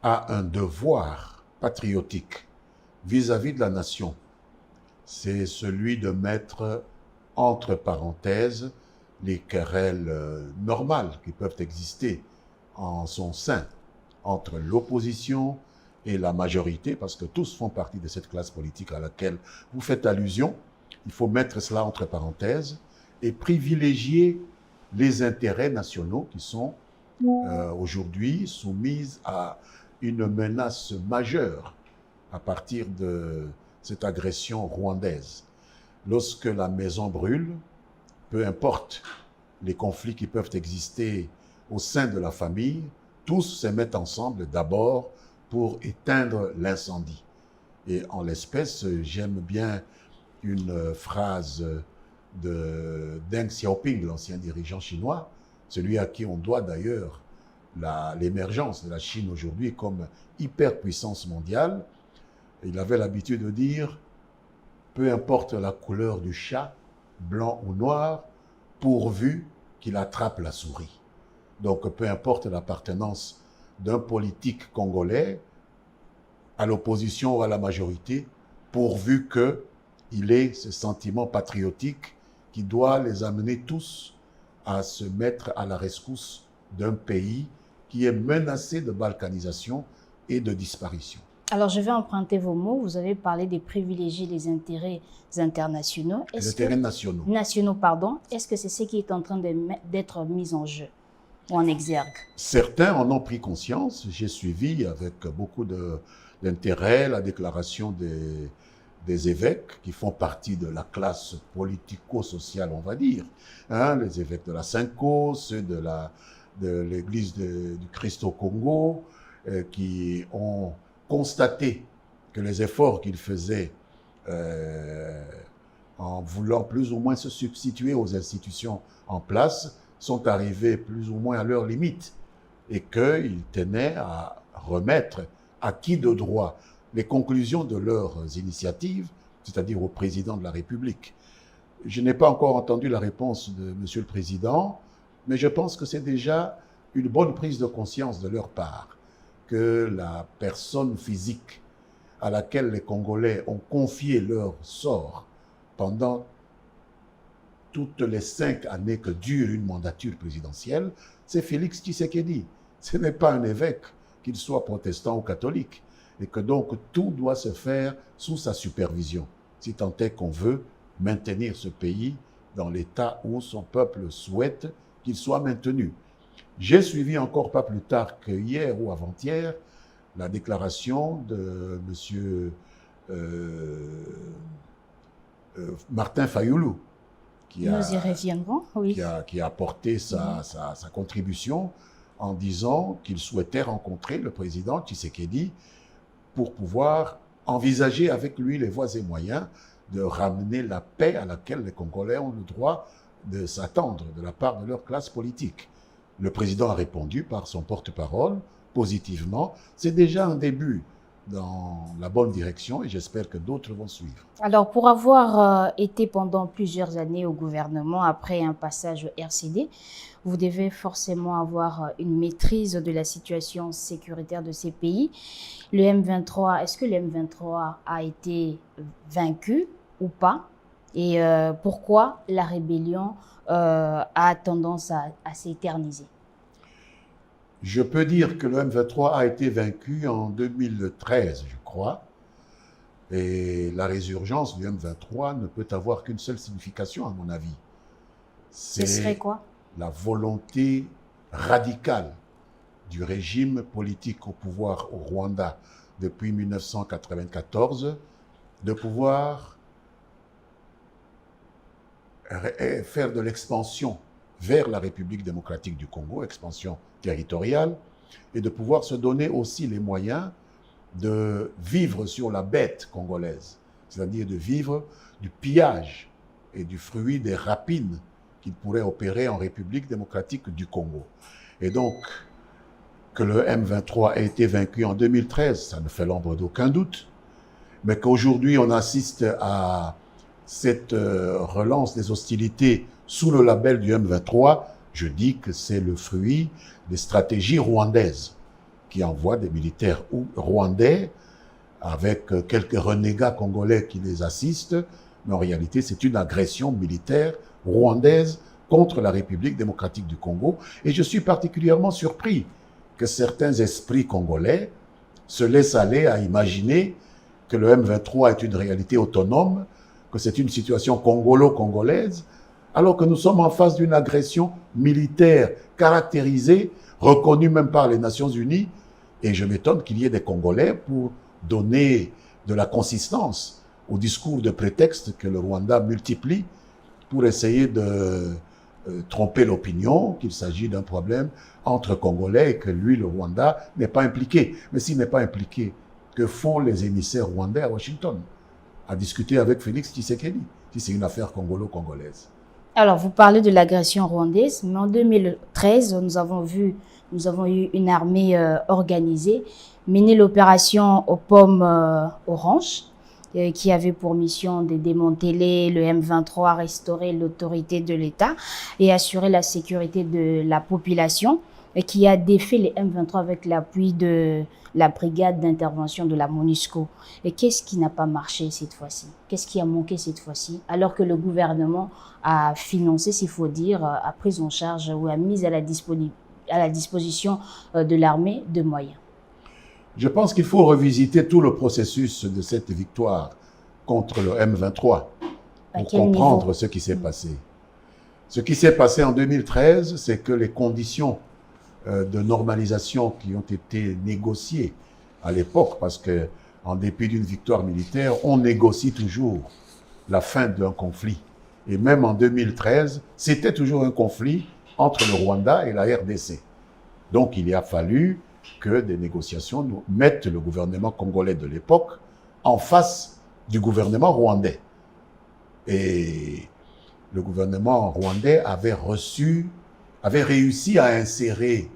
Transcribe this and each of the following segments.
a un devoir patriotique vis-à-vis de la nation. C'est celui de mettre entre parenthèses les querelles normales qui peuvent exister en son sein entre l'opposition et la majorité, parce que tous font partie de cette classe politique à laquelle vous faites allusion. Il faut mettre cela entre parenthèses et privilégier les intérêts nationaux qui sont aujourd'hui soumis à une menace majeure à partir de cette agression rwandaise. Lorsque la maison brûle, peu importe les conflits qui peuvent exister au sein de la famille, tous se mettent ensemble d'abord pour éteindre l'incendie. Et en l'espèce, j'aime bien une phrase de Deng Xiaoping, l'ancien dirigeant chinois, celui à qui on doit d'ailleurs l'émergence de la Chine aujourd'hui comme hyperpuissance mondiale. Il avait l'habitude de dire, peu importe la couleur du chat, blanc ou noir, pourvu qu'il attrape la souris. Donc, peu importe l'appartenance d'un politique congolais à l'opposition ou à la majorité, pourvu qu'il ait ce sentiment patriotique qui doit les amener tous à se mettre à la rescousse d'un pays qui est menacé de balkanisation et de disparition. Alors, je vais emprunter vos mots. Vous avez parlé de privilégier les intérêts internationaux. Les intérêts nationaux. Nationaux, pardon. Est-ce que c'est ce qui est en train d'être mis en jeu ou en exergue? Certains en ont pris conscience. J'ai suivi avec beaucoup d'intérêt la déclaration des évêques qui font partie de la classe politico-sociale, on va dire. Les évêques de la Cinco, ceux de l'église du Christ au Congo, qui ont constaté que les efforts qu'ils faisaient en voulant plus ou moins se substituer aux institutions en place sont arrivés plus ou moins à leur limite et qu'ils tenaient à remettre acquis de droit les conclusions de leurs initiatives, c'est-à-dire au président de la République. Je n'ai pas encore entendu la réponse de Monsieur le Président, mais je pense que c'est déjà une bonne prise de conscience de leur part que la personne physique à laquelle les Congolais ont confié leur sort pendant toutes les 5 années que dure une mandature présidentielle, c'est Félix Tshisekedi. Ce n'est pas un évêque, qu'il soit protestant ou catholique, et que donc tout doit se faire sous sa supervision, si tant est qu'on veut maintenir ce pays dans l'état où son peuple souhaite qu'il soit maintenu. J'ai suivi encore pas plus tard que hier ou avant-hier la déclaration de M. Martin Fayoulou, Nous y reviendrons, oui. qui a apporté sa contribution en disant qu'il souhaitait rencontrer le président Tshisekedi pour pouvoir envisager avec lui les voies et moyens de ramener la paix à laquelle les Congolais ont le droit de s'attendre de la part de leur classe politique. Le président a répondu par son porte-parole positivement. C'est déjà un début dans la bonne direction et j'espère que d'autres vont suivre. Alors, pour avoir été pendant plusieurs années au gouvernement après un passage au RCD, vous devez forcément avoir une maîtrise de la situation sécuritaire de ces pays. Le M23, est-ce que le M23 a été vaincu ou pas? Et pourquoi la rébellion a tendance à s'éterniser? Je peux dire que le M23 a été vaincu en 2013, je crois. Et la résurgence du M23 ne peut avoir qu'une seule signification, à mon avis. Ce serait quoi? La volonté radicale du régime politique au pouvoir au Rwanda depuis 1994 de pouvoir faire de l'expansion vers la République démocratique du Congo, expansion territoriale, et de pouvoir se donner aussi les moyens de vivre sur la bête congolaise, c'est-à-dire de vivre du pillage et du fruit des rapines qu'il pourrait opérer en République démocratique du Congo. Et donc, que le M23 ait été vaincu en 2013, ça ne fait l'ombre d'aucun doute, mais qu'aujourd'hui on assiste à cette relance des hostilités sous le label du M23, je dis que c'est le fruit des stratégies rwandaises. qui envoie des militaires rwandais avec quelques renégats congolais qui les assistent, mais en réalité, c'est une agression militaire rwandaise contre la République démocratique du Congo. Et je suis particulièrement surpris que certains esprits congolais se laissent aller à imaginer que le M23 est une réalité autonome, que c'est une situation congolo-congolaise, alors que nous sommes en face d'une agression militaire caractérisée, reconnue même par les Nations Unies. Et je m'étonne qu'il y ait des Congolais pour donner de la consistance au discours de prétexte que le Rwanda multiplie pour essayer de tromper l'opinion, qu'il s'agit d'un problème entre Congolais et que lui, le Rwanda, n'est pas impliqué. Mais s'il n'est pas impliqué, que font les émissaires rwandais à Washington? À discuter avec Félix Tshisekedi, si c'est une affaire congolo-congolaise. Alors, vous parlez de l'agression rwandaise, mais en 2013, nous avons eu une armée organisée mener l'opération aux pommes oranges, qui avait pour mission de démanteler le M23, restaurer l'autorité de l'État et assurer la sécurité de la population, et qui a défait les M23 avec l'appui de la brigade d'intervention de la MONUSCO. Et qu'est-ce qui n'a pas marché cette fois-ci? Qu'est-ce qui a manqué cette fois-ci? Alors que le gouvernement a financé, s'il faut dire, a pris en charge ou a mis à la disposition de l'armée de moyens. Je pense qu'il faut revisiter tout le processus de cette victoire contre le M23 pour comprendre ce qui s'est passé. Ce qui s'est passé en 2013, c'est que les conditions de normalisation qui ont été négociées à l'époque, parce que en dépit d'une victoire militaire, on négocie toujours la fin d'un conflit. Et même en 2013, c'était toujours un conflit entre le Rwanda et la RDC. Donc il a fallu que des négociations nous mettent le gouvernement congolais de l'époque en face du gouvernement rwandais. Et le gouvernement rwandais avait réussi à insérer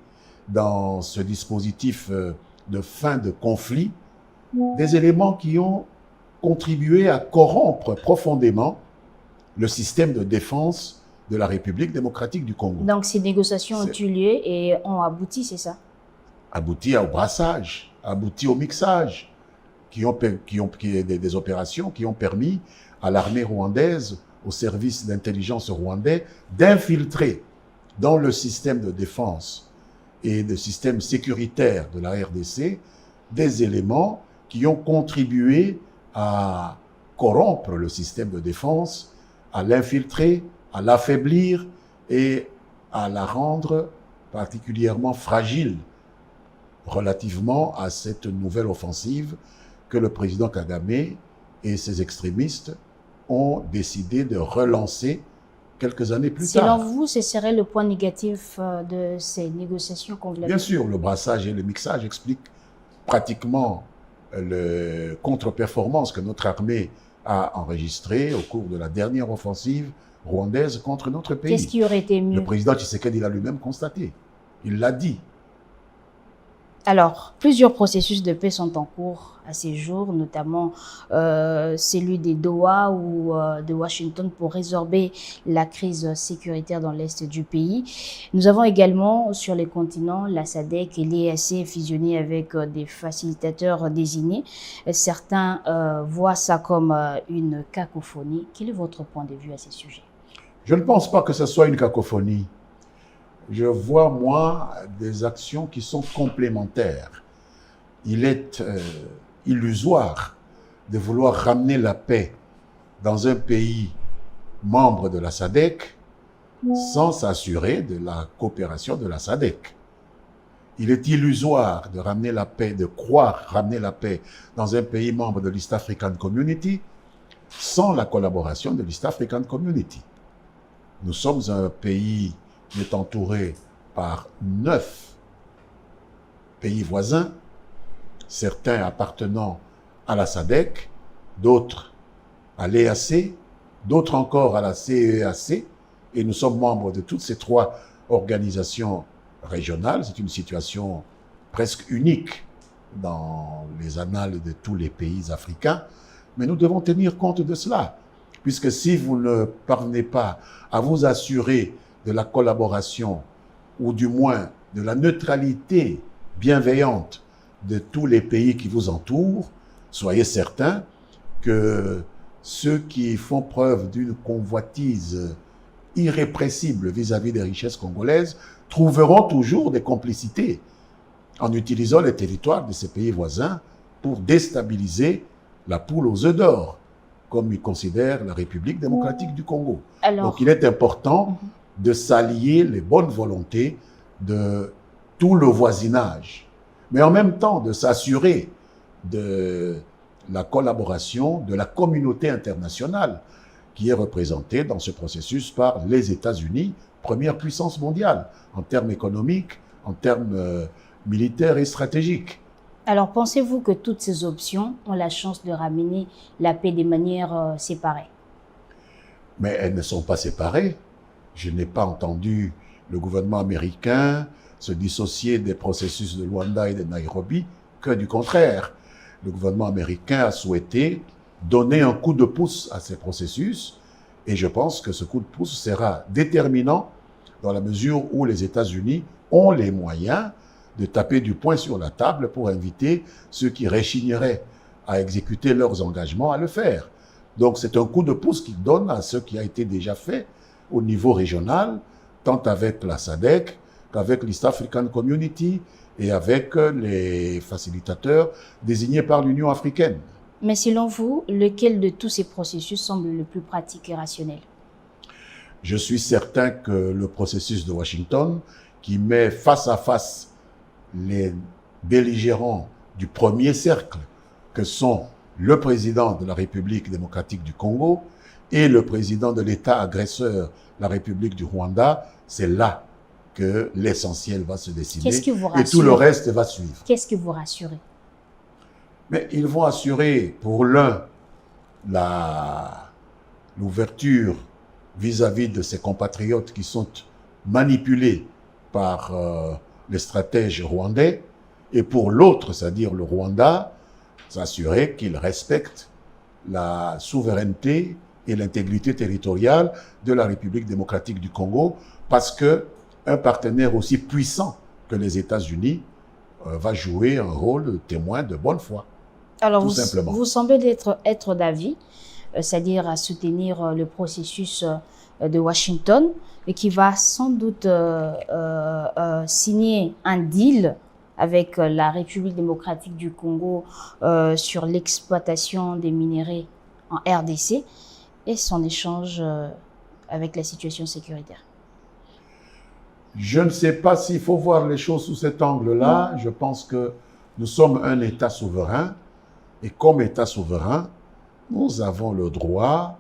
dans ce dispositif de fin de conflit des éléments qui ont contribué à corrompre profondément le système de défense de la République démocratique du Congo. Donc ces négociations ont eu lieu et ont abouti, c'est ça? Abouti au brassage, abouti au mixage, des opérations qui ont permis à l'armée rwandaise, au service d'intelligence rwandais, d'infiltrer dans le système de défense et le système sécuritaire de la RDC des éléments qui ont contribué à corrompre le système de défense, à l'infiltrer, à l'affaiblir et à la rendre particulièrement fragile relativement à cette nouvelle offensive que le président Kagame et ses extrémistes ont décidé de relancer quelques années plus tard. Selon vous, ce serait le point négatif de ces négociations qu'on voulait? Bien sûr, le brassage et le mixage expliquent pratiquement le contre-performance que notre armée a enregistré au cours de la dernière offensive rwandaise contre notre pays. Qu'est-ce qui aurait été mieux? Le président Tshisekedi l'a lui-même constaté. Il l'a dit. Alors, plusieurs processus de paix sont en cours à ces jours, notamment celui des Doha ou de Washington pour résorber la crise sécuritaire dans l'est du pays. Nous avons également sur les continents la SADC et l'EAC fusionnés avec des facilitateurs désignés. Certains voient ça comme une cacophonie. Quel est votre point de vue à ces sujets? Je ne pense pas que ce soit une cacophonie. Je vois, moi, des actions qui sont complémentaires. Il est illusoire de vouloir ramener la paix dans un pays membre de la SADC sans s'assurer de la coopération de la SADC. Il est illusoire de ramener la paix, de croire ramener la paix dans un pays membre de l'East African Community sans la collaboration de l'East African Community. Nous sommes un pays qui est entouré par 9 pays voisins, certains appartenant à la SADC, d'autres à l'EAC, d'autres encore à la CEAC, et nous sommes membres de toutes ces 3 organisations régionales. C'est une situation presque unique dans les annales de tous les pays africains, mais nous devons tenir compte de cela, puisque si vous ne parvenez pas à vous assurer de la collaboration, ou du moins de la neutralité bienveillante de tous les pays qui vous entourent, soyez certains que ceux qui font preuve d'une convoitise irrépressible vis-à-vis des richesses congolaises trouveront toujours des complicités en utilisant les territoires de ces pays voisins pour déstabiliser la poule aux œufs d'or, comme ils considèrent la République démocratique du Congo. Alors, donc il est important de s'allier les bonnes volontés de tout le voisinage, mais en même temps de s'assurer de la collaboration de la communauté internationale qui est représentée dans ce processus par les États-Unis, première puissance mondiale en termes économiques, en termes militaires et stratégiques. alors pensez-vous que toutes ces options ont la chance de ramener la paix de manière séparée? Mais elles ne sont pas séparées. Je n'ai pas entendu le gouvernement américain se dissocier des processus de Luanda et de Nairobi, que du contraire. Le gouvernement américain a souhaité donner un coup de pouce à ces processus et je pense que ce coup de pouce sera déterminant dans la mesure où les États-Unis ont les moyens de taper du poing sur la table pour inviter ceux qui rechigneraient à exécuter leurs engagements à le faire. Donc c'est un coup de pouce qu'ils donnent à ce qui a été déjà fait au niveau régional, tant avec la SADC qu'avec l'East African Community et avec les facilitateurs désignés par l'Union africaine. Mais selon vous, lequel de tous ces processus semble le plus pratique et rationnel? Je suis certain que le processus de Washington, qui met face à face les belligérants du premier cercle, que sont le président de la République démocratique du Congo et le président de l'État agresseur, la République du Rwanda, c'est là que l'essentiel va se décider et tout le reste va suivre. Qu'est-ce que vous rassurez? Mais ils vont assurer pour l'un l'ouverture vis-à-vis de ses compatriotes qui sont manipulés par les stratèges rwandais et pour l'autre, c'est-à-dire le Rwanda, s'assurer qu'il respecte la souveraineté et l'intégrité territoriale de la République démocratique du Congo parce que un partenaire aussi puissant que les États-Unis va jouer un rôle de témoin de bonne foi. Alors, vous semblez être d'avis, c'est-à-dire à soutenir le processus de Washington, et qui va sans doute signer un deal avec la République démocratique du Congo sur l'exploitation des minéraux en RDC et son échange avec la situation sécuritaire. Je ne sais pas s'il faut voir les choses sous cet angle-là. Je pense que nous sommes un État souverain et comme État souverain, nous avons le droit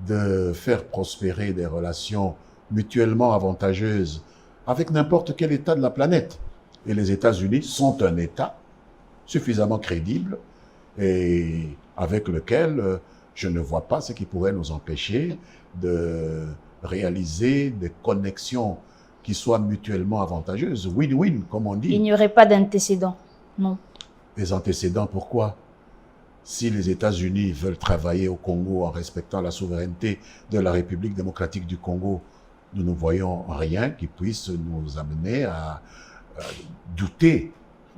de faire prospérer des relations mutuellement avantageuses avec n'importe quel État de la planète. Et les États-Unis sont un État suffisamment crédible et avec lequel je ne vois pas ce qui pourrait nous empêcher de réaliser des connexions qui soient mutuellement avantageuses. Win-win, comme on dit. Il n'y aurait pas d'antécédents, non. Des antécédents, pourquoi? Si les États-Unis veulent travailler au Congo en respectant la souveraineté de la République démocratique du Congo, nous ne voyons rien qui puisse nous amener à douter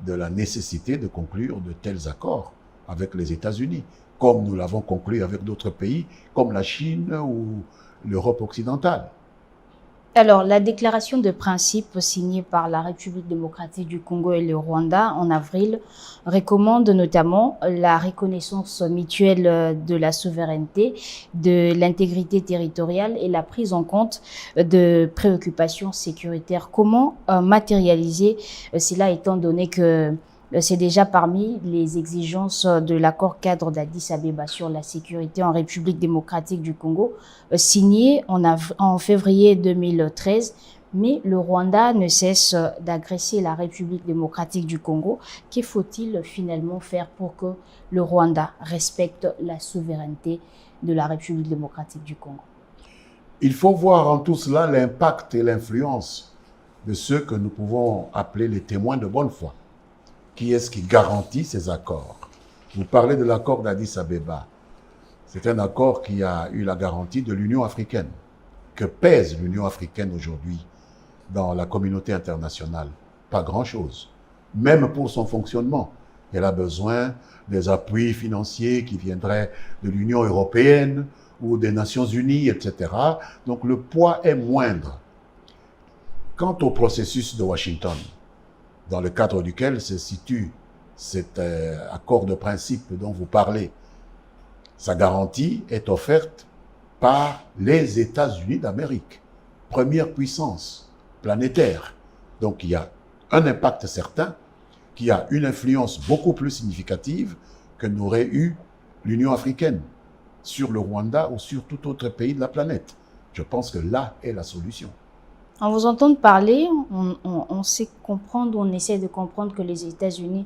de la nécessité de conclure de tels accords avec les États-Unis, comme nous l'avons conclu avec d'autres pays, comme la Chine ou l'Europe occidentale. Alors, la déclaration de principe signée par la République démocratique du Congo et le Rwanda en avril recommande notamment la reconnaissance mutuelle de la souveraineté, de l'intégrité territoriale et la prise en compte de préoccupations sécuritaires. Comment matérialiser cela étant donné que c'est déjà parmi les exigences de l'accord cadre d'Addis Abeba sur la sécurité en République démocratique du Congo, signé en février 2013, mais le Rwanda ne cesse d'agresser la République démocratique du Congo. Que faut-il finalement faire pour que le Rwanda respecte la souveraineté de la République démocratique du Congo? Il faut voir en tout cela l'impact et l'influence de ceux que nous pouvons appeler les témoins de bonne foi. Qui est-ce qui garantit ces accords? Vous parlez de l'accord d'Addis Abeba. C'est un accord qui a eu la garantie de l'Union africaine. Que pèse l'Union africaine aujourd'hui dans la communauté internationale? Pas grand-chose. même pour son fonctionnement. Elle a besoin des appuis financiers qui viendraient de l'Union européenne ou des Nations unies, etc. Donc le poids est moindre. Quant au processus de Washington, dans le cadre duquel se situe cet accord de principe dont vous parlez, sa garantie est offerte par les États-Unis d'Amérique, première puissance planétaire. Donc il y a un impact certain qui a une influence beaucoup plus significative que n'aurait eu l'Union africaine sur le Rwanda ou sur tout autre pays de la planète. Je pense que là est la solution. En vous entendant parler, on sait comprendre, on essaie de comprendre que les États-Unis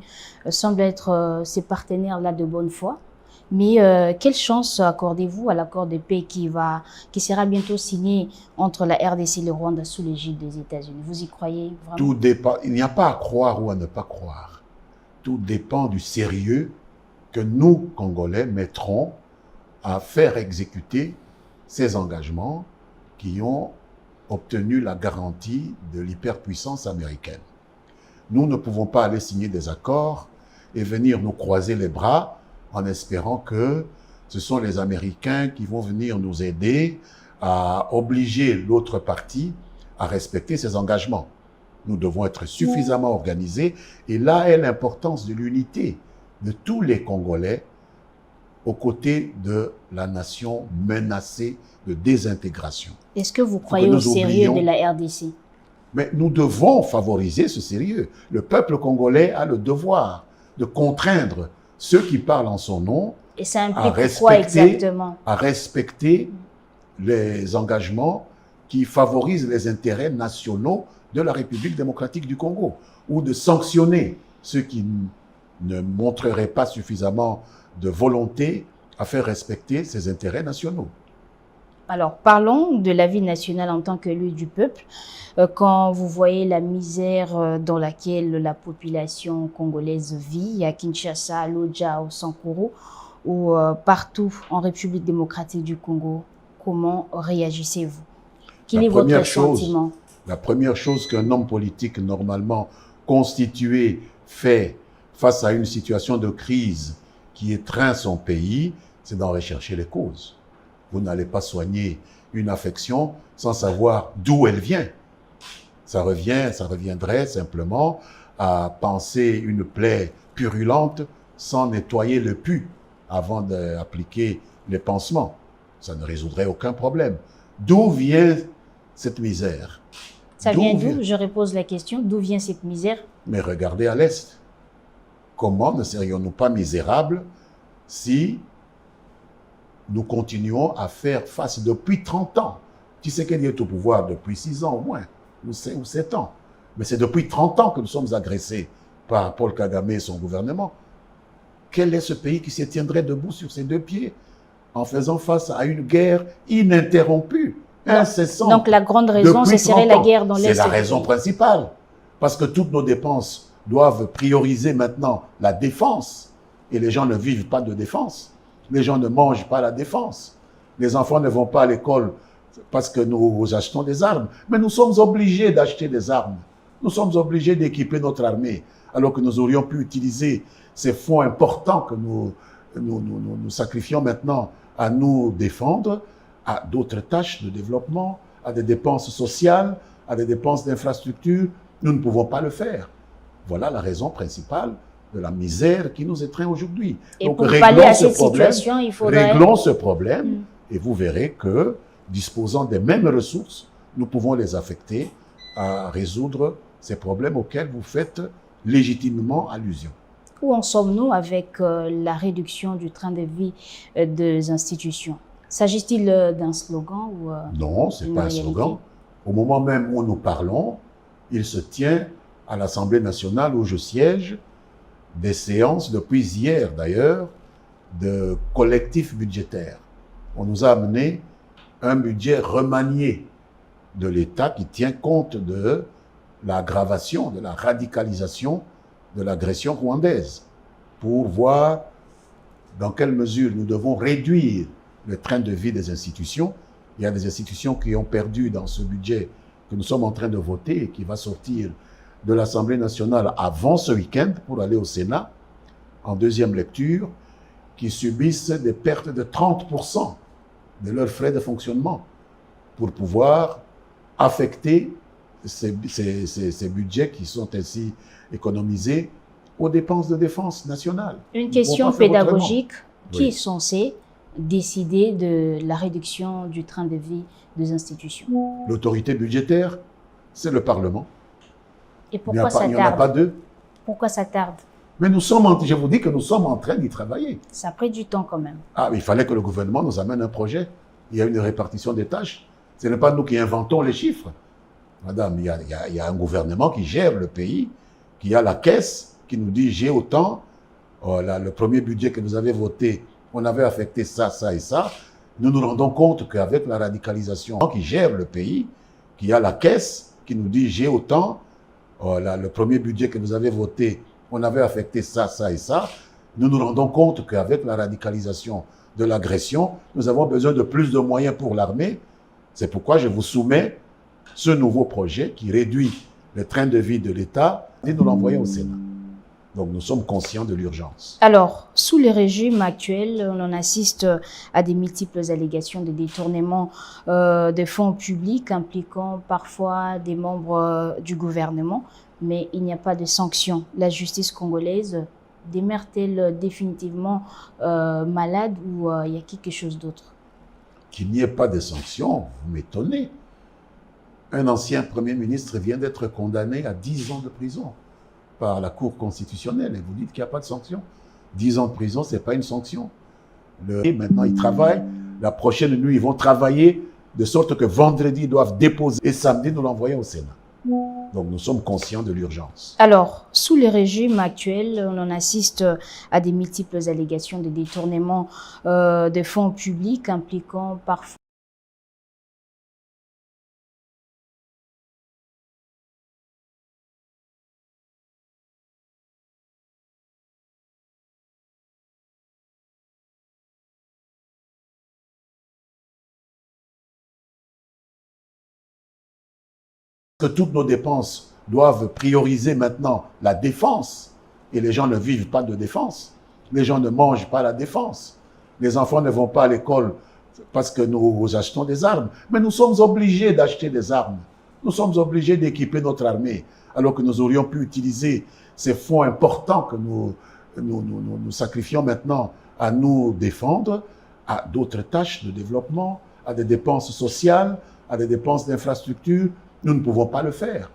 semblent être ces partenaires-là de bonne foi. Mais quelle chance accordez-vous à l'accord de paix qui sera bientôt signé entre la RDC et le Rwanda sous l'égide des États-Unis? Vous y croyez vraiment? Tout dépend. Il n'y a pas à croire ou à ne pas croire. Tout dépend du sérieux que nous, Congolais, mettrons à faire exécuter ces engagements qui ont obtenu la garantie de l'hyperpuissance américaine. Nous ne pouvons pas aller signer des accords et venir nous croiser les bras en espérant que ce sont les Américains qui vont venir nous aider à obliger l'autre partie à respecter ses engagements. Nous devons être suffisamment organisés et là est l'importance de l'unité de tous les Congolais aux côtés de la nation menacée de désintégration. Est-ce que vous croyez au sérieux de la RDC? Mais nous devons favoriser ce sérieux. Le peuple congolais a le devoir de contraindre ceux qui parlent en son nom et ça implique quoi exactement? À respecter les engagements qui favorisent les intérêts nationaux de la République démocratique du Congo ou de sanctionner ceux qui ne montreraient pas suffisamment de volonté à faire respecter ses intérêts nationaux. Alors, parlons de la vie nationale en tant qu'élu du peuple. Quand vous voyez la misère dans laquelle la population congolaise vit, à Kinshasa, à Lodja, au Sankuru, ou partout en République démocratique du Congo, comment réagissez-vous? Quel est votre sentiment? La première chose qu'un homme politique normalement constitué fait face à une situation de crise qui étreint son pays, c'est d'en rechercher les causes. Vous n'allez pas soigner une affection sans savoir d'où elle vient. Ça reviendrait simplement à panser une plaie purulente sans nettoyer le pus avant d'appliquer les pansements. Ça ne résoudrait aucun problème. D'où vient cette misère? Ça vient d'où? Je repose la question. D'où vient cette misère? Mais regardez à l'Est. Comment ne serions-nous pas misérables si nous continuons à faire face depuis 30 ans? Tshisekedi est au pouvoir depuis 6 ans au moins, ou 7 ans. Mais c'est depuis 30 ans que nous sommes agressés par Paul Kagame et son gouvernement. Quel est ce pays qui se tiendrait debout sur ses deux pieds en faisant face à une guerre ininterrompue, incessante? Donc la grande raison, ce serait la guerre dans l'Est. C'est la raison principale. Parce que toutes nos dépenses doivent prioriser maintenant la défense. Et les gens ne vivent pas de défense. Les gens ne mangent pas la défense. Les enfants ne vont pas à l'école parce que nous achetons des armes. Mais nous sommes obligés d'acheter des armes. Nous sommes obligés d'équiper notre armée. Alors que nous aurions pu utiliser ces fonds importants que nous sacrifions maintenant à nous défendre, à d'autres tâches de développement, à des dépenses sociales, à des dépenses d'infrastructure. Nous ne pouvons pas le faire. Voilà la raison principale de la misère qui nous étreint aujourd'hui. Et donc, pour pallier à cette situation, il faudrait... Réglons ce problème et vous verrez que, disposant des mêmes ressources, nous pouvons les affecter à résoudre ces problèmes auxquels vous faites légitimement allusion. Où en sommes-nous avec la réduction du train de vie des institutions? S'agit-il d'un slogan ou non, ce n'est pas un slogan. Au moment même où nous parlons, il se tient à l'Assemblée nationale où je siège des séances, depuis hier d'ailleurs, de collectifs budgétaires. On nous a amené un budget remanié de l'État qui tient compte de l'aggravation, de la radicalisation de l'agression rwandaise, pour voir dans quelle mesure nous devons réduire le train de vie des institutions. Il y a des institutions qui ont perdu dans ce budget que nous sommes en train de voter et qui va sortir de l'Assemblée nationale avant ce week-end pour aller au Sénat, en deuxième lecture, qui subissent des pertes de 30% de leurs frais de fonctionnement pour pouvoir affecter ces budgets qui sont ainsi économisés aux dépenses de défense nationale. Une question pédagogique, qui est censé décider de la réduction du train de vie des institutions? L'autorité budgétaire, c'est le Parlement. Et pourquoi ça tarde? Il n'y en a pas deux. Pourquoi ça tarde? Mais je vous dis que nous sommes en train d'y travailler. Ça a pris du temps quand même. Ah, il fallait que le gouvernement nous amène un projet. Il y a une répartition des tâches. Ce n'est pas nous qui inventons les chiffres. Madame, il y a un gouvernement qui gère le pays, qui a la caisse, qui nous dit j'ai autant. Oh, là, le premier budget que vous avez voté, on avait affecté ça, ça et ça. Nous nous rendons compte qu'avec la radicalisation, qui gère le pays, qui a la caisse, qui nous dit j'ai autant. Oh, là, le premier budget que vous avez voté, on avait affecté ça, ça et ça. Nous nous rendons compte qu'avec la radicalisation de l'agression, nous avons besoin de plus de moyens pour l'armée. C'est pourquoi je vous soumets ce nouveau projet qui réduit le train de vie de l'État et nous l'envoyons au Sénat. Donc nous sommes conscients de l'urgence. Alors, sous le régime actuel, on en assiste à des multiples allégations de détournement de fonds publics impliquant parfois des membres du gouvernement, mais il n'y a pas de sanctions. La justice congolaise demeure-t-elle définitivement malade ou il y a quelque chose d'autre? Qu'il n'y ait pas de sanctions, vous m'étonnez. Un ancien Premier ministre vient d'être condamné à 10 ans de prison par la Cour constitutionnelle et vous dites qu'il n'y a pas de sanction. 10 ans de prison, ce n'est pas une sanction. Et maintenant, ils travaillent. La prochaine nuit, ils vont travailler de sorte que vendredi, ils doivent déposer et samedi, nous l'envoyons au Sénat. Donc, nous sommes conscients de l'urgence. Alors, sous le régime actuel, on en assiste à des multiples allégations de détournement de fonds publics impliquant parfois que toutes nos dépenses doivent prioriser maintenant la défense. Et les gens ne vivent pas de défense. Les gens ne mangent pas la défense. Les enfants ne vont pas à l'école parce que nous achetons des armes. Mais nous sommes obligés d'acheter des armes. Nous sommes obligés d'équiper notre armée. Alors que nous aurions pu utiliser ces fonds importants que nous sacrifions maintenant à nous défendre, à d'autres tâches de développement, à des dépenses sociales, à des dépenses d'infrastructures. Nous ne pouvons pas le faire.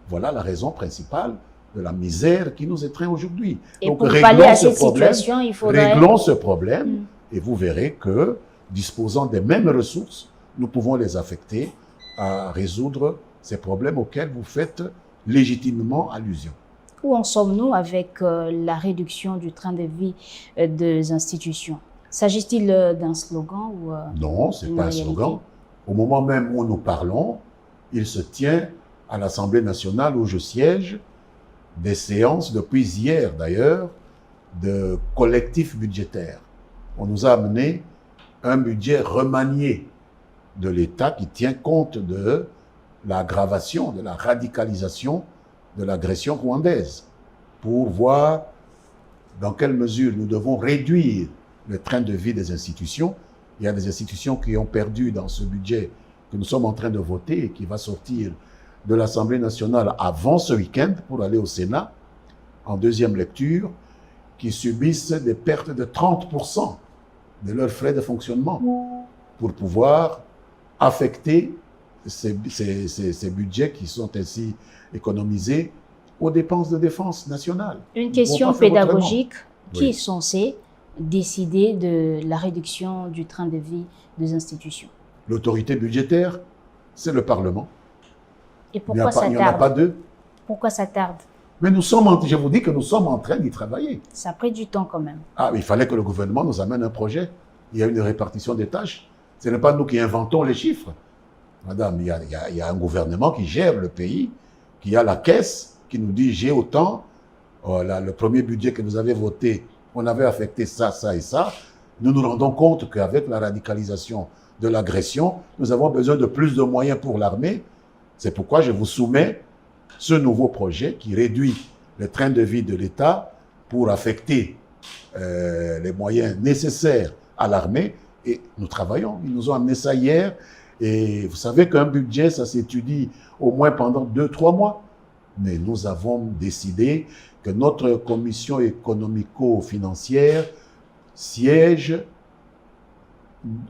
Voilà la raison principale de la misère qui nous étreint aujourd'hui. Donc, pour pallier à cette situation, il faudrait... Réglons ce problème et vous verrez que, disposant des mêmes ressources, nous pouvons les affecter à résoudre ces problèmes auxquels vous faites légitimement allusion. Où en sommes-nous avec la réduction du train de vie des institutions? S'agit-il d'un slogan ou non, ce n'est pas un slogan. Au moment même où nous parlons, il se tient à l'Assemblée nationale où je siège des séances, depuis hier d'ailleurs, de collectifs budgétaires. On nous a amené un budget remanié de l'État qui tient compte de l'aggravation, de la radicalisation de l'agression rwandaise pour voir dans quelle mesure nous devons réduire le train de vie des institutions. Il y a des institutions qui ont perdu dans ce budget que nous sommes en train de voter et qui va sortir de l'Assemblée nationale avant ce week-end pour aller au Sénat, en deuxième lecture, qui subissent des pertes de 30% de leurs frais de fonctionnement pour pouvoir affecter ces budgets qui sont ainsi économisés aux dépenses de défense nationale. Une question pédagogique, qui est censé décider de la réduction du train de vie des institutions? L'autorité budgétaire, c'est le Parlement. Et pourquoi ça tarde? Il n'y en a pas deux. Pourquoi ça tarde? Mais je vous dis que nous sommes en train d'y travailler. Ça a pris du temps quand même. Ah, il fallait que le gouvernement nous amène un projet. Il y a une répartition des tâches. Ce n'est pas nous qui inventons les chiffres. Madame, il y a un gouvernement qui gère le pays, qui a la caisse, qui nous dit j'ai autant. Oh, là, le premier budget que vous avez voté, on avait affecté ça, ça et ça. Nous nous rendons compte qu'avec la radicalisation de l'agression, nous avons besoin de plus de moyens pour l'armée. C'est pourquoi je vous soumets ce nouveau projet qui réduit le train de vie de l'État pour affecter les moyens nécessaires à l'armée. Et nous travaillons. Ils nous ont amené ça hier. Et vous savez qu'un budget, ça s'étudie au moins pendant 2-3 mois. Mais nous avons décidé que notre commission économico-financière siège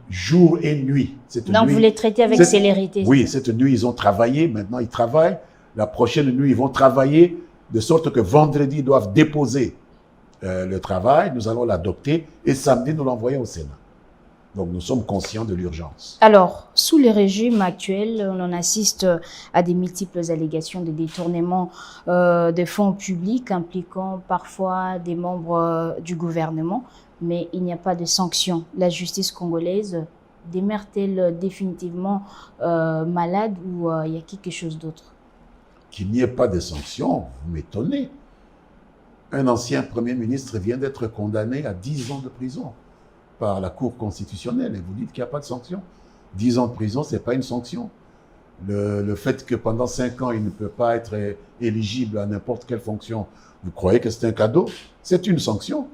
jour et nuit. Donc, vous les traitez avec célérité. Oui, cette nuit, ils ont travaillé. Maintenant, ils travaillent. La prochaine nuit, ils vont travailler de sorte que vendredi, ils doivent déposer le travail. Nous allons l'adopter et samedi, nous l'envoyons au Sénat. Donc, nous sommes conscients de l'urgence. Alors, sous le régime actuel, on en assiste à des multiples allégations de détournement de fonds publics impliquant parfois des membres du gouvernement, mais il n'y a pas de sanctions. La justice congolaise demeure-t-elle définitivement malade ou il y a quelque chose d'autre? Qu'il n'y ait pas de sanctions, vous m'étonnez. Un ancien Premier ministre vient d'être condamné à 10 ans de prison par la Cour constitutionnelle et vous dites qu'il n'y a pas de sanction. 10 ans de prison, ce n'est pas une sanction. Le fait que pendant 5 ans, il ne peut pas être éligible à n'importe quelle fonction, vous croyez que c'est un cadeau? C'est une sanction.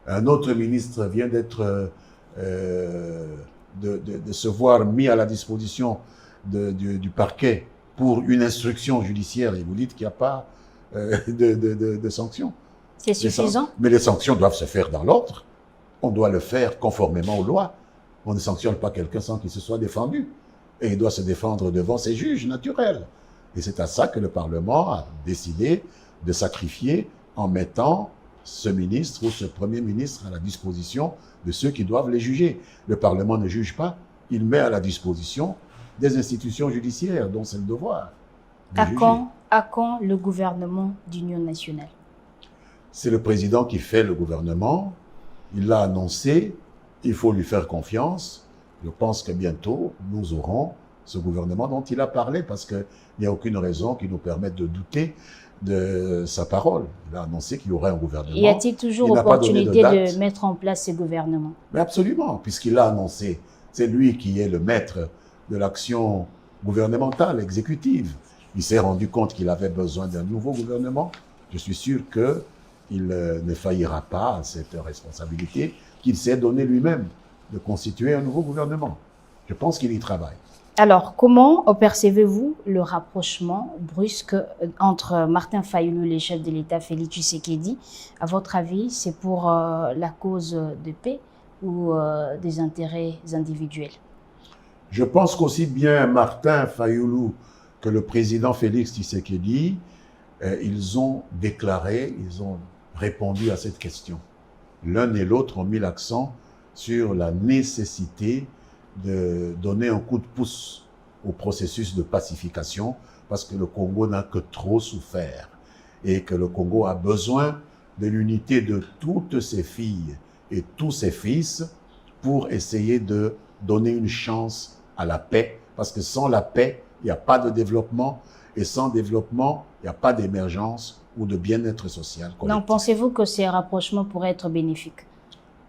Un autre ministre vient d'être de se voir mis à la disposition du parquet pour une instruction judiciaire et vous dites qu'il n'y a pas de sanctions. C'est suffisant? Mais les sanctions doivent se faire dans l'ordre. On doit le faire conformément aux lois. On ne sanctionne pas quelqu'un sans qu'il se soit défendu. Et il doit se défendre devant ses juges naturels. Et c'est à ça que le Parlement a décidé de sacrifier en mettant ce ministre ou ce Premier ministre à la disposition de ceux qui doivent les juger. Le Parlement ne juge pas, il met à la disposition des institutions judiciaires dont c'est le devoir de juger. À quand le gouvernement d'union nationale? C'est le président qui fait le gouvernement. Il l'a annoncé, il faut lui faire confiance. Je pense que bientôt, nous aurons ce gouvernement dont il a parlé parce qu'il n'y a aucune raison qui nous permette de douter de sa parole. Il a annoncé qu'il y aurait un gouvernement. Y a-t-il toujours opportunité de mettre en place ce gouvernement? Mais absolument, puisqu'il l'a annoncé. C'est lui qui est le maître de l'action gouvernementale, exécutive. Il s'est rendu compte qu'il avait besoin d'un nouveau gouvernement. Je suis sûr qu'il ne faillira pas à cette responsabilité qu'il s'est donnée lui-même de constituer un nouveau gouvernement. Je pense qu'il y travaille. Alors, comment percevez-vous le rapprochement brusque entre Martin Fayulu, le chef de l'État, Félix Tshisekedi? À votre avis, c'est pour la cause de paix ou des intérêts individuels? Je pense qu'aussi bien Martin Fayulu que le président Félix Tshisekedi, ils ont déclaré, ils ont répondu à cette question. L'un et l'autre ont mis l'accent sur la nécessité de donner un coup de pouce au processus de pacification parce que le Congo n'a que trop souffert et que le Congo a besoin de l'unité de toutes ses filles et tous ses fils pour essayer de donner une chance à la paix parce que sans la paix, il n'y a pas de développement et sans développement, il n'y a pas d'émergence ou de bien-être social collectif. Donc, pensez-vous que ces rapprochements pourraient être bénéfiques?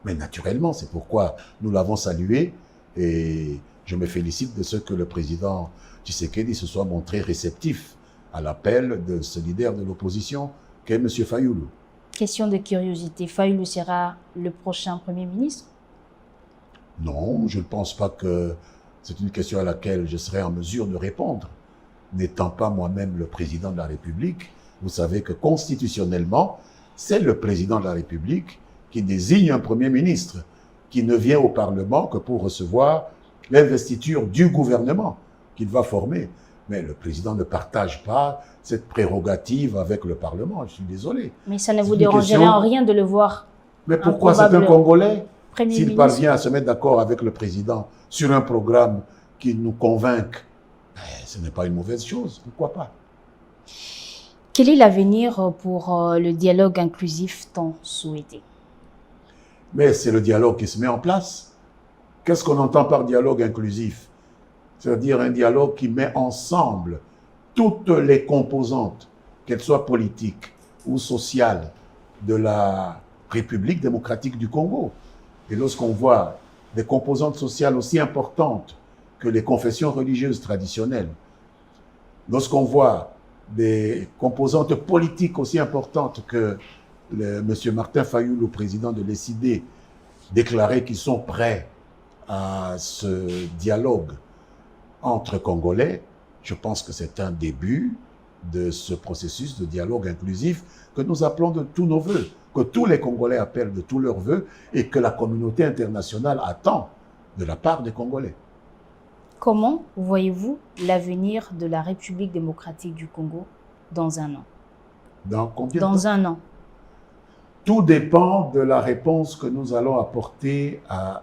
Mais naturellement, c'est pourquoi nous l'avons salué et je me félicite de ce que le président Tshisekedi se soit montré réceptif à l'appel de ce leader de l'opposition qu'est M. Fayulu. Question de curiosité, Fayulu sera le prochain Premier ministre? Non, je ne pense pas que c'est une question à laquelle je serai en mesure de répondre. N'étant pas moi-même le président de la République, vous savez que constitutionnellement, c'est le président de la République qui désigne un Premier ministre, qui ne vient au Parlement que pour recevoir l'investiture du gouvernement qu'il va former. Mais le président ne partage pas cette prérogative avec le Parlement, je suis désolé. Mais ça ne vous dérangerait en rien de le voir? Mais pourquoi c'est un Congolais? S'il parvient à se mettre d'accord avec le président sur un programme qui nous convainc, ce n'est pas une mauvaise chose, pourquoi pas? Quel est l'avenir pour le dialogue inclusif tant souhaité? Mais c'est le dialogue qui se met en place. Qu'est-ce qu'on entend par dialogue inclusif? C'est-à-dire un dialogue qui met ensemble toutes les composantes, qu'elles soient politiques ou sociales, de la République démocratique du Congo. Et lorsqu'on voit des composantes sociales aussi importantes que les confessions religieuses traditionnelles, lorsqu'on voit des composantes politiques aussi importantes que M. Martin Fayulu, le président de l'ECD, déclarait qu'ils sont prêts à ce dialogue entre Congolais, je pense que c'est un début de ce processus de dialogue inclusif que nous appelons de tous nos voeux, que tous les Congolais appellent de tous leurs voeux et que la communauté internationale attend de la part des Congolais. Comment voyez-vous l'avenir de la République démocratique du Congo dans un an? Dans combien de temps? Dans un an. Tout dépend de la réponse que nous allons apporter à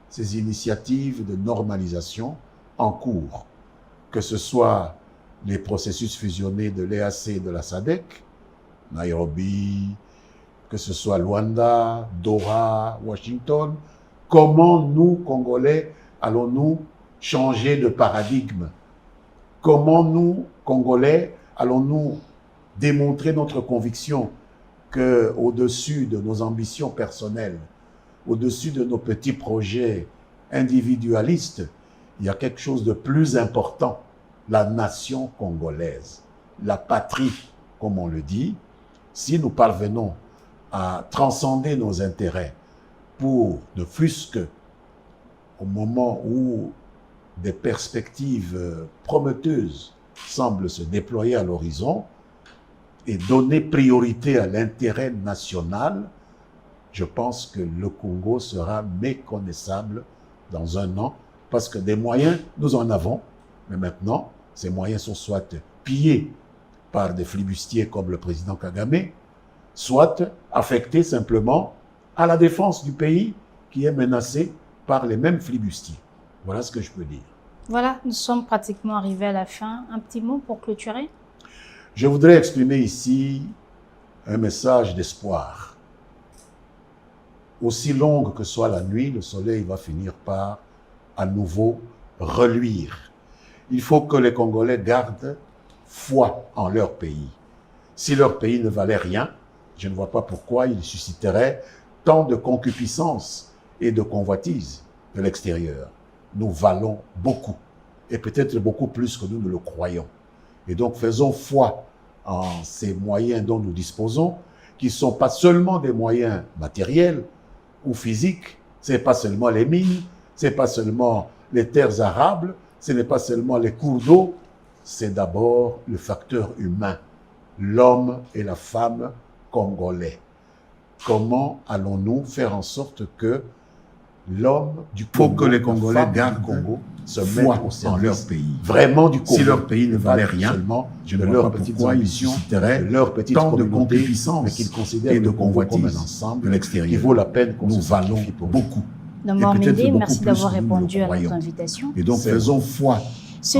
ces initiatives de normalisation en cours, que ce soit les processus fusionnés de l'EAC et de la SADC, Nairobi, que ce soit Luanda, Doha, Washington. Comment nous, Congolais, allons-nous changer de paradigme? Comment nous, Congolais, allons-nous démontrer notre conviction qu'au-dessus de nos ambitions personnelles, au-dessus de nos petits projets individualistes, il y a quelque chose de plus important, la nation congolaise, la patrie, comme on le dit. Si nous parvenons à transcender nos intérêts pour, ne fût-ce que au moment où des perspectives prometteuses semblent se déployer à l'horizon, et donner priorité à l'intérêt national, je pense que le Congo sera méconnaissable dans un an, parce que des moyens, nous en avons, mais maintenant, ces moyens sont soit pillés par des flibustiers comme le président Kagame, soit affectés simplement à la défense du pays qui est menacé par les mêmes flibustiers. Voilà ce que je peux dire. Voilà, nous sommes pratiquement arrivés à la fin. Un petit mot pour clôturer? Je voudrais exprimer ici un message d'espoir. Aussi longue que soit la nuit, le soleil va finir par à nouveau reluire. Il faut que les Congolais gardent foi en leur pays. Si leur pays ne valait rien, je ne vois pas pourquoi il susciterait tant de concupiscence et de convoitise de l'extérieur. Nous valons beaucoup, et peut-être beaucoup plus que nous ne le croyons. Et donc, faisons foi en ces moyens dont nous disposons, qui ne sont pas seulement des moyens matériels ou physiques, ce n'est pas seulement les mines, ce n'est pas seulement les terres arables, ce n'est pas seulement les cours d'eau, c'est d'abord le facteur humain, l'homme et la femme congolais. Comment allons-nous faire en sorte que l'homme du Congo, faut que les Congolais gardent Congo se foi mettent au en service leur pays. vraiment du Congo. Si leur pays ne valait rien, seulement je de ne vois leurs pas petites pourquoi ils ambitions, susciteraient de leurs petites tant de communautés, concupiscence mais qu'ils considèrent et de le Congo comme convoitise un ensemble de l'extérieur. qui vaut la peine qu'on Nous se valons sacrifie pour beaucoup. Namor peut-être Médé, beaucoup merci plus d'avoir que nous ne le répondu à notre croyons. invitation. Et donc, faisons foi Ce